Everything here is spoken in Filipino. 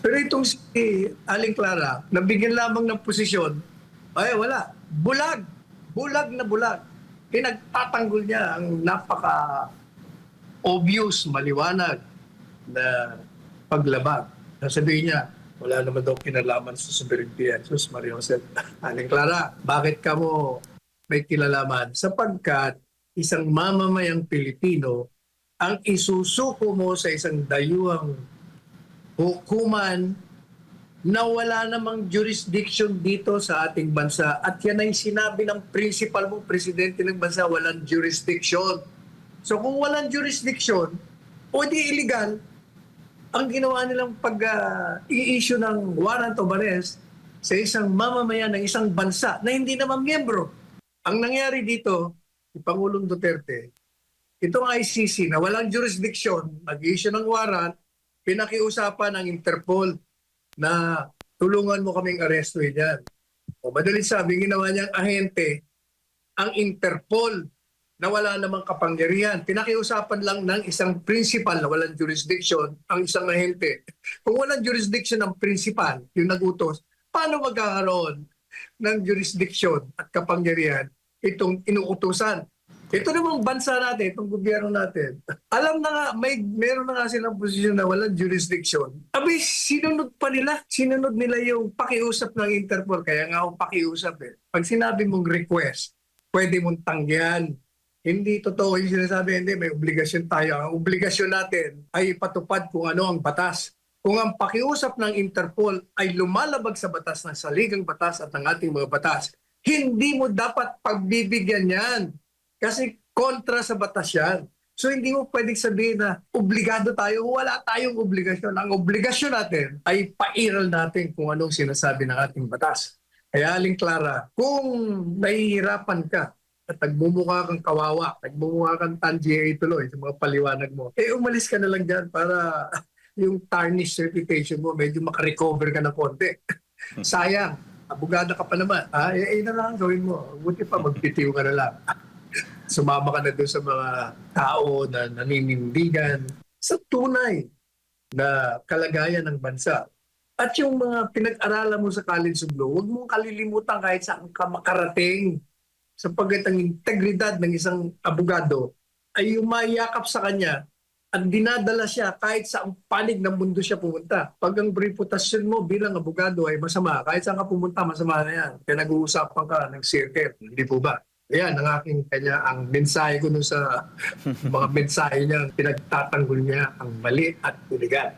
Pero itong si Aling Clara, nabigyan lamang ng posisyon, ay wala. Bulag. Bulag na bulag. Pinagtatanggol niya ang napaka-obvious, maliwanag na paglabag. Sasabihin niya, wala naman daw kinalaman sa sovereignty. Sus, Maria Jose. Aling Clara, bakit ka mo may kinalaman? Sapagkat isang mamamayang Pilipino ang isusuko mo sa isang dayuhang hukuman na wala namang jurisdiction dito sa ating bansa. At yan ay sinabi ng principal mo, presidente ng bansa, walang jurisdiction. So kung walang jurisdiction, o di illegal, ang ginawa nilang pag-i-issue ng warrant of arrest sa isang mamamayan ng isang bansa na hindi naman miyembro. Ang nangyari dito, si Pangulong Duterte, itong ICC na walang jurisdiction, nag-issue ng warrant, pinakiusapan ng Interpol na tulungan mo kaming arestuhin yan. O madalit sabi, ginawa niyang ahente ang Interpol na wala namang kapangyarihan. Pinakiusapan lang ng isang principal na walang jurisdiction ang isang ahente. Kung walang jurisdiction ng principal, yung nagutos, paano magkakaroon ng jurisdiction at kapangyarihan itong inuutusan? Ito namang bansa natin, itong gobyerno natin, alam na nga, meron na nga silang posisyon na walang jurisdiction. Abi, sinunod pa nila. Sinunod nila yung pakiusap ng Interpol. Kaya nga ako pakiusap eh. Pag sinabi mong request, pwede mong tanggihan. Hindi totoo yung sinasabi, hindi, may obligasyon tayo. Ang obligasyon natin ay ipatupad kung ano ang batas. Kung ang pakiusap ng Interpol ay lumalabag sa batas ng saligang batas at ng ating mga batas, hindi mo dapat pagbibigyan yan. Kasi kontra sa batas yan. So hindi mo pwedeng sabihin na obligado tayo. Wala tayong obligasyon. Ang obligasyon natin ay pairal natin kung anong sinasabi ng ating batas. Kaya Aling Clara, kung nahihirapan ka at nagmumukha kang kawawa, nagmumukha kang tangier tuloy sa mga paliwanag mo, eh umalis ka na lang dyan para yung tarnished reputation mo, medyo makarecover ka ng konti. Sayang, abogada ka pa naman. Na lang gawin mo. Buti pa, magpitiw ka na lang. Sumama ka na doon sa mga tao na naninindigan sa tunay na kalagayan ng bansa. At yung mga pinag-aralan mo sa College of Law, huwag mong kalilimutan kahit saan ka makarating, sapagkat ang integridad ng isang abogado ay umayakap sa kanya at dinadala siya kahit sa panig ng mundo siya pumunta. Pag ang reputasyon mo bilang abogado ay masama, kahit saan ka pumunta, masama na yan. Kaya nag-uusapan ka ng circuit, hindi po ba? Ayan, ang mensahe ko nun sa mga mensahe niya, pinagtatanggol niya ang mali at iligal.